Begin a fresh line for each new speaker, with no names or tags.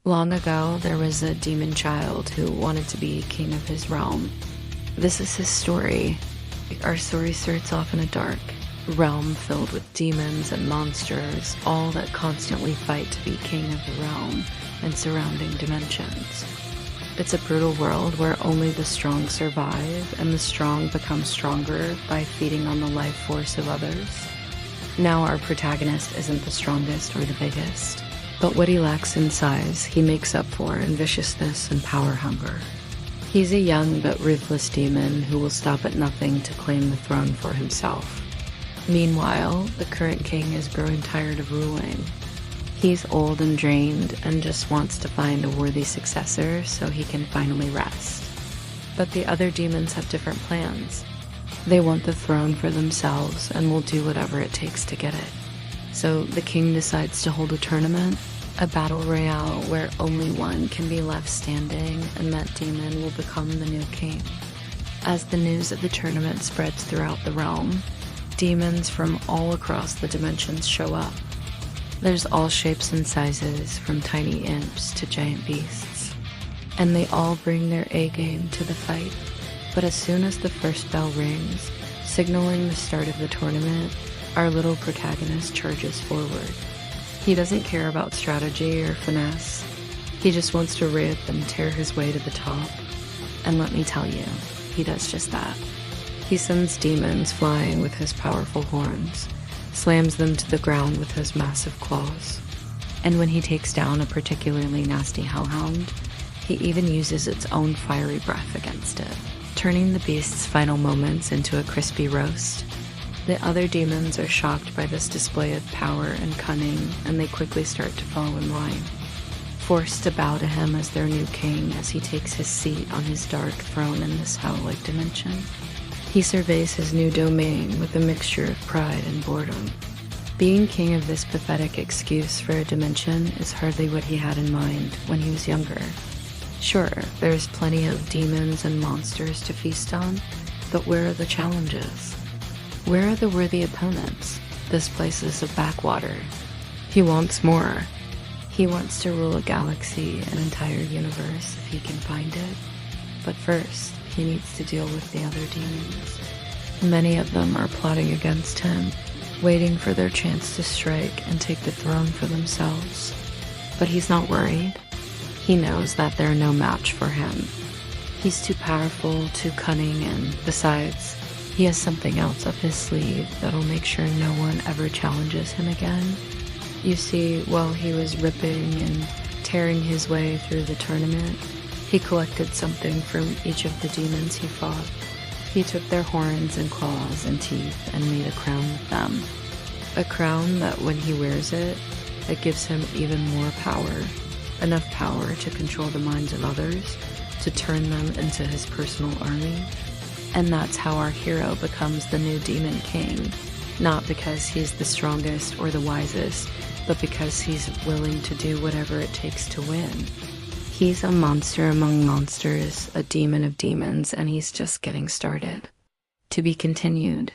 Long ago, there was a demon child who wanted to be king of his realm. This is his story. Our story starts off in a dark realm filled with demons and monsters, all that constantly fight to be king of the realm and surrounding dimensions. It's a brutal world where only the strong survive, and the strong become stronger by feeding on the life force of others. Now our protagonist isn't the strongest or the biggest, but what he lacks in size, he makes up for in viciousness and power hunger. He's a young but ruthless demon who will stop at nothing to claim the throne for himself. Meanwhile, the current king is growing tired of ruling. He's old and drained and just wants to find a worthy successor so he can finally rest. But the other demons have different plans. They want the throne for themselves and will do whatever it takes to get it. So the king decides to hold a tournament, a battle royale where only one can be left standing, and that demon will become the new king. As the news of the tournament spreads throughout the realm, demons from all across the dimensions show up. There's all shapes and sizes, from tiny imps to giant beasts, and they all bring their A-game to the fight. But as soon as the first bell rings, signaling the start of the tournament, our little protagonist charges forward. He doesn't care about strategy or finesse. He just wants to rip and tear his way to the top. And let me tell you, he does just that. He sends demons flying with his powerful horns, slams them to the ground with his massive claws. And when he takes down a particularly nasty hellhound, he even uses its own fiery breath against it, turning the beast's final moments into a crispy roast. The other demons are shocked by this display of power and cunning, and they quickly start to fall in line, forced to bow to him as their new king as he takes his seat on his dark throne in this hell-like dimension. He surveys his new domain with a mixture of pride and boredom. Being king of this pathetic excuse for a dimension is hardly what he had in mind when he was younger. Sure, there's plenty of demons and monsters to feast on, but where are the challenges? Where are the worthy opponents? This place is a backwater. He wants more. He wants to rule a galaxy, an entire universe, if he can find it. But first, he needs to deal with the other demons. Many of them are plotting against him, waiting for their chance to strike and take the throne for themselves. But he's not worried. He knows that they're no match for him. He's too powerful, too cunning, and besides, he has something else up his sleeve that'll make sure no one ever challenges him again. You see, while he was ripping and tearing his way through the tournament, he collected something from each of the demons he fought. He took their horns and claws and teeth and made a crown with them. A crown that when he wears it, it gives him even more power. Enough power to control the minds of others, to turn them into his personal army. And that's how our hero becomes the new demon king. Not because he's the strongest or the wisest, but because he's willing to do whatever it takes to win. He's a monster among monsters, a demon of demons, and he's just getting started. To be continued.